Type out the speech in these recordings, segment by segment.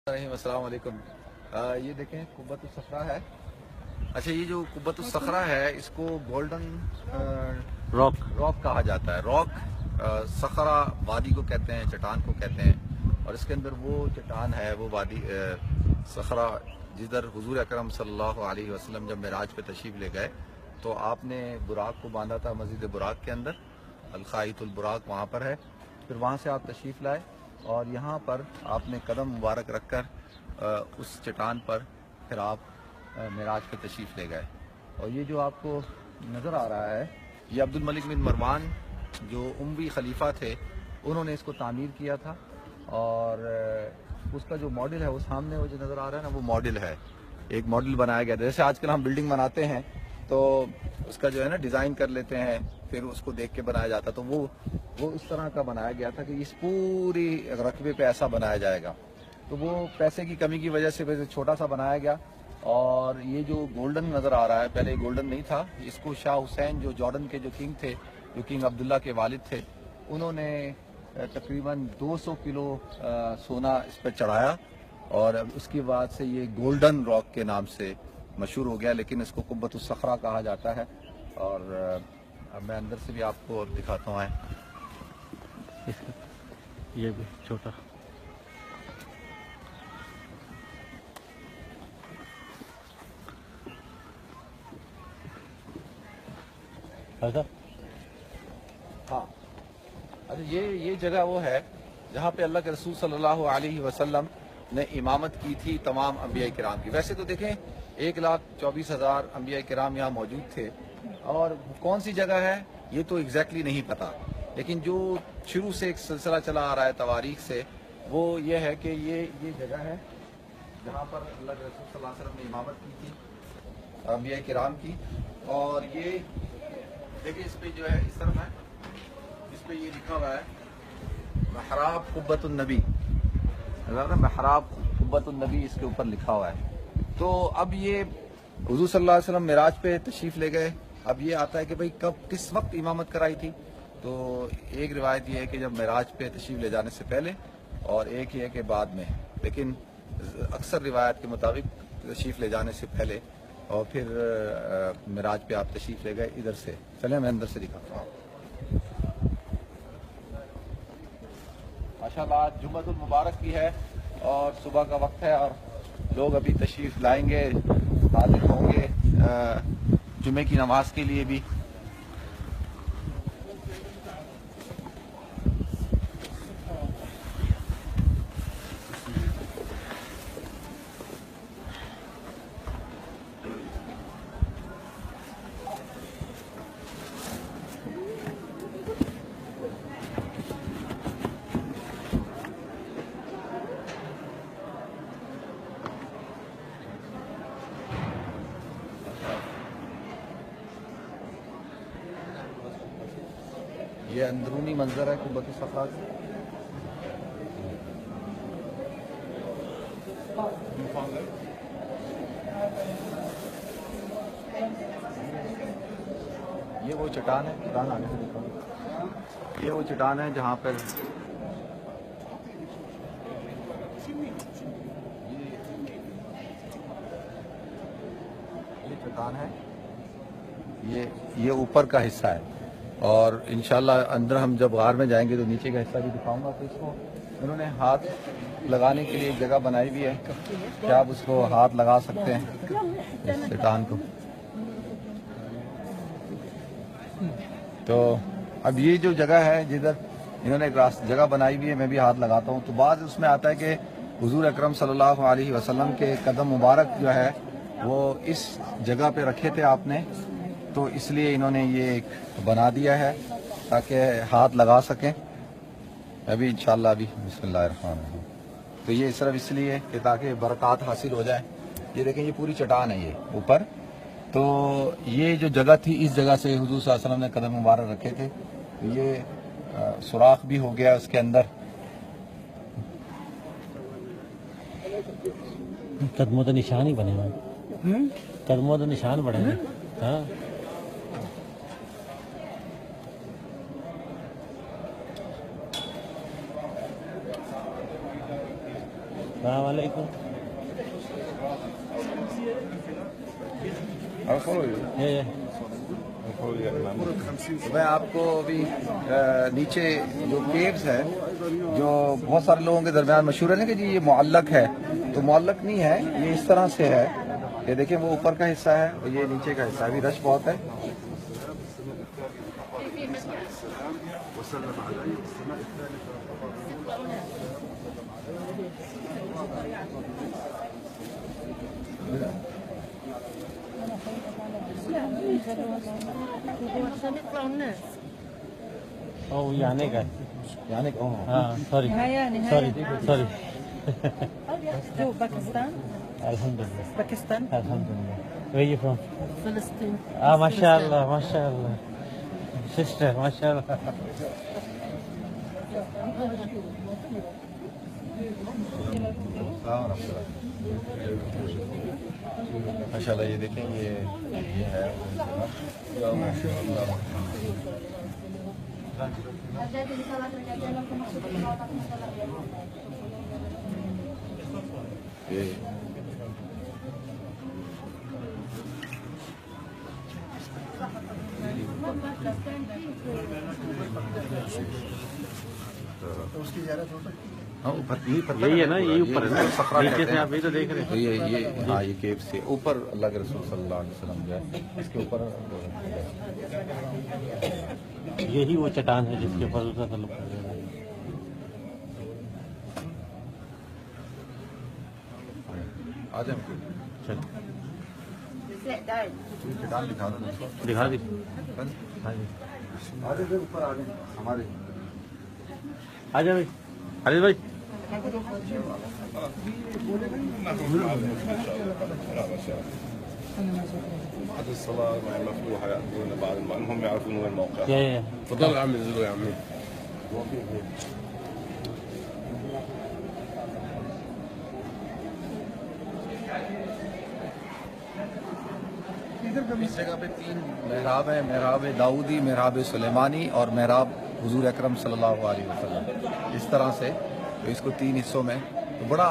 السلام علیکم۔ یہ دیکھیں قبۃ الصخرہ ہے۔ اچھا، یہ جو قبۃ الصخرہ ہے اس کو گولڈن راک کہا جاتا ہے۔ راک صخرہ وادی کو کہتے ہیں، چٹان کو کہتے ہیں، اور اس کے اندر وہ چٹان ہے، وہ وادی صخرہ جدھر حضور اکرم صلی اللہ علیہ وسلم جب معراج پہ تشریف لے گئے تو آپ نے براق کو باندھا تھا مسجد براق کے اندر، الخائط البراق وہاں پر ہے۔ پھر وہاں سے آپ تشریف لائے اور یہاں پر آپ نے قدم مبارک رکھ کر اس چٹان پر پھر آپ معراج پہ تشریف لے گئے۔ اور یہ جو آپ کو نظر آ رہا ہے یہ عبد الملک بن مروان جو اموی خلیفہ تھے انہوں نے اس کو تعمیر کیا تھا، اور اس کا جو ماڈل ہے وہ سامنے وہ جو نظر آ رہا ہے نا وہ ماڈل ہے، ایک ماڈل بنایا گیا تھا۔ جیسے آج کل ہم بلڈنگ بناتے ہیں تو اس کا جو ہے نا ڈیزائن کر لیتے ہیں، پھر اس کو دیکھ کے بنایا جاتا، تو وہ اس طرح کا بنایا گیا تھا کہ اس پوری رقبے پہ ایسا بنایا جائے گا۔ تو وہ پیسے کی کمی کی وجہ سے چھوٹا سا بنایا گیا۔ اور یہ جو گولڈن نظر آ رہا ہے پہلے گولڈن نہیں تھا، اس کو شاہ حسین جو جارڈن کے جو کنگ تھے، جو کنگ عبداللہ کے والد تھے، انہوں نے تقریباً 200 کلو سونا اس پہ چڑھایا، اور اس کے بعد سے یہ گولڈن راک کے نام سے مشہور ہو گیا، لیکن اس کو قبۃ الصخرہ کہا جاتا ہے۔ اور اب میں اندر سے بھی آپ کو دکھاتا ہوں۔ یہ بھی چھوٹا ایسا۔ ہاں، اچھا، یہ جگہ وہ ہے جہاں پہ اللہ کے رسول صلی اللہ علیہ وسلم نے امامت کی تھی تمام انبیاء کرام کی۔ ویسے تو دیکھیں 1,24,000 انبیاء کرام یہاں موجود تھے، اور کون سی جگہ ہے یہ تو ایگزیکٹلی نہیں پتا، لیکن جو شروع سے ایک سلسلہ چلا آ رہا ہے تواریخ سے، وہ یہ ہے کہ یہ جگہ ہے جہاں پر اللہ کے رسول صلی اللہ علیہ وسلم نے امامت کی تھی انبیاء کرام کی۔ اور یہ دیکھیں اس پہ جو ہے اس طرف ہے، اس پہ یہ لکھا ہوا ہے محراب قبۃ النبی، محراب قبۃ النبی اس کے اوپر لکھا ہوا ہے۔ تو اب یہ حضور صلی اللہ علیہ وسلم معراج پہ تشریف لے گئے، اب یہ آتا ہے کہ بھئی کس وقت امامت کرائی تھی، تو ایک روایت یہ ہے کہ جب معراج پہ تشریف لے جانے سے پہلے، اور ایک یہ ہے کہ بعد میں، لیکن اکثر روایت کے مطابق تشریف لے جانے سے پہلے، اور پھر معراج پہ آپ تشریف لے گئے ادھر سے۔ چلیں میں اندر سے دکھاتا ہوں۔ ماشاءاللہ آج جمعۃ المبارک بھی ہے اور صبح کا وقت ہے، اور لوگ ابھی تشریف لائیں گے، حاضر ہوں گے جمعے کی نماز کے لیے بھی۔ یہ اندرونی منظر ہے قبۃ الصخرہ کا۔ یہ وہ چٹان ہے، چٹان آگے سے دکھاؤں، یہ وہ چٹان ہے جہاں پر یہ چٹان ہے، یہ اوپر کا حصہ ہے، اور انشاءاللہ اندر ہم جب غار میں جائیں گے تو نیچے کا حصہ بھی دکھاؤں گا۔ تو اس کو انہوں نے ہاتھ لگانے کے لیے ایک جگہ بنائی بھی ہے کہ آپ اس کو ہاتھ لگا سکتے ہیں اس چٹان کو۔ تو اب یہ جو جگہ ہے جدھر انہوں نے ایک جگہ بنائی بھی ہے، میں بھی ہاتھ لگاتا ہوں، تو بعض اس میں آتا ہے کہ حضور اکرم صلی اللہ علیہ وسلم کے قدم مبارک جو ہے وہ اس جگہ پہ رکھے تھے آپ نے، تو اس لیے انہوں نے یہ ایک بنا دیا ہے تاکہ ہاتھ لگا سکیں۔ ابھی انشاءاللہ ابھی بسم اللہ الرحمن الرحیم، تو یہ صرف اس لیے کہ تاکہ برکات حاصل ہو جائے۔ یہ دیکھیں یہ پوری چٹان ہے یہ اوپر، تو یہ جو جگہ تھی اس جگہ سے حضور صلی اللہ علیہ وسلم نے قدم مبارک رکھے تھے، تو یہ سوراخ بھی ہو گیا اس کے اندر۔ قدموں تو نشان ہی بنے ہوئے، قدموں تو نشان بڑے ہیں۔ ہاں السلام علیکم. میں آپ کو ابھی نیچے جو کیوز ہے جو بہت سارے لوگوں کے درمیان مشہور ہے نا کہ جی یہ معلق ہے، تو معلق نہیں ہے، یہ اس طرح سے ہے. یہ دیکھیں وہ اوپر کا حصہ ہے اور یہ نیچے کا حصہ ہے. ابھی رش بہت ہے. او یعنی کا یعنی ہاں سوری سوری سوری. جو باکستان الحمدللہ باکستان الحمدللہ. Where you from? فلسطین. ماشاء اللہ ماشاء اللہ سسٹر ماشاء اللہ. ماشاء اللہ. یہ دیکھیں یہ ہے یہی ہے نا یہ اوپر ہے نا نیچے سے آپ یہ تو دیکھ رہے ہیں. یہ ہاں یہ کیو سے اوپر اللہ کے رسول صلی اللہ علیہ وسلم جو ہے اس کے اوپر یہی وہ چٹان ہے جس کے اوپر اس کا تعلق ہے. آ جائیں چل چٹان دکھا دو. دکھا دی. آ جائیں اوپر آ جائیں ہمارے. آ جا بھائی خالد بھائی. بعد الصلاة مفتوحة يأتون بعد ما هم يعرفون وين الموقع. يا تفضل يا عمي انزلوا يا عمي. اس جگہ پہ 3 محراب ہیں، محراب داؤدی، محراب سلیمانی اور محراب حضور اکرم صلی اللہ علیہ وسلم. اس طرح سے تو اس کو 3 حصوں میں تو بڑا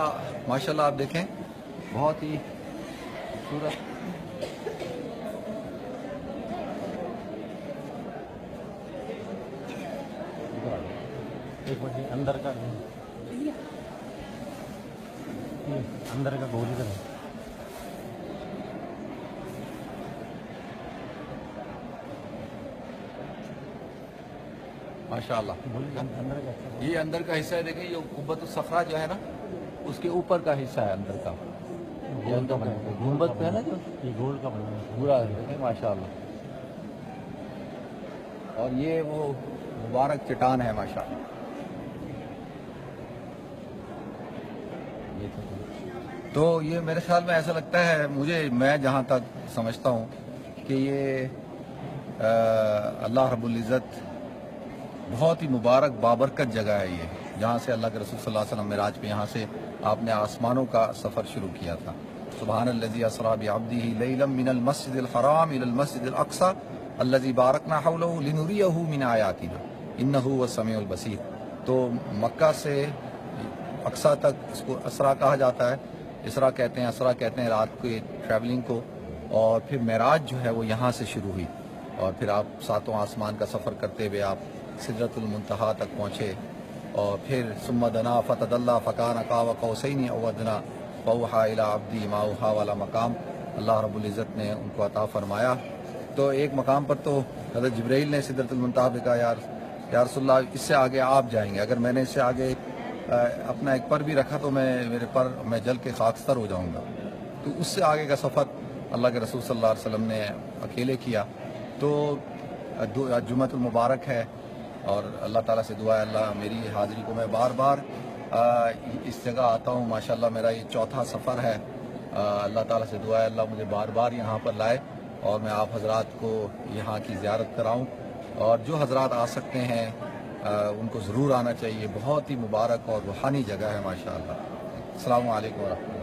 ماشاءاللہ آپ دیکھیں بہت ہی خوبصورت. ایک بار اندر کا اندر کا گول ادھر ہے. ماشاءاللہ. اندر کا یہ اندر کا حصہ ہے. دیکھیں یہ قبۃ الصخرہ جو ہے نا اس کے اوپر کا حصہ ہے اندر کا. گنبد پہ ہے نا جو یہ گول کا بنا ہے. پورا دیکھیں ماشاءاللہ. اور یہ وہ مبارک چٹان ہے ماشاءاللہ. تو یہ میرے خیال میں ایسا لگتا ہے مجھے، میں جہاں تک سمجھتا ہوں کہ یہ اللہ رب العزت بہت ہی مبارک بابرکت جگہ ہے یہ، جہاں سے اللہ کے رسول صلی اللہ علیہ وسلم معراج پہ یہاں سے آپ نے آسمانوں کا سفر شروع کیا تھا. سبحان الذی اسری بعبدہ لیلا من المسجد الحرام الی المسجد الاقصی الذی بارکنا حولہ لنریہ من آیاتنا انہ هو السمیع البصیر. تو مکہ سے اقصی تک اس کو اسرا کہا جاتا ہے. اسرا کہتے ہیں، اسرا کہتے ہیں رات کے ٹریولنگ کو. اور پھر معراج جو ہے وہ یہاں سے شروع ہوئی اور پھر آپ 7 آسمان کا سفر کرتے ہوئے آپ سدرۃ المنتہا تک پہنچے. اور پھر ثم دنا فتدلی فکان قاب قوسین او ادنی فاوحی الی عبدی ما اوحی والا مقام اللہ رب العزت نے ان کو عطا فرمایا. تو ایک مقام پر تو حضرت جبرائیل نے سدرۃ المنتہا پہ کہا یا رسول اللہ اس سے آگے آپ جائیں گے، اگر میں نے اس سے آگے اپنا ایک پر بھی رکھا تو میرے پر میں جل کے خاکستر ہو جاؤں گا. تو اس سے آگے کا سفر اللہ کے رسول صلی اللہ علیہ وسلم نے اکیلے کیا. تو جمعۃ المبارک ہے اور اللہ تعالیٰ سے دعا ہے اللہ میری حاضری کو، میں بار بار اس جگہ آتا ہوں. ماشاءاللہ میرا یہ 4تھا سفر ہے. اللہ تعالیٰ سے دعا ہے اللہ مجھے بار بار یہاں پر لائے اور میں آپ حضرات کو یہاں کی زیارت کراؤں. اور جو حضرات آ سکتے ہیں ان کو ضرور آنا چاہیے. بہت ہی مبارک اور روحانی جگہ ہے ماشاءاللہ. السلام علیکم ورحمۃ اللہ.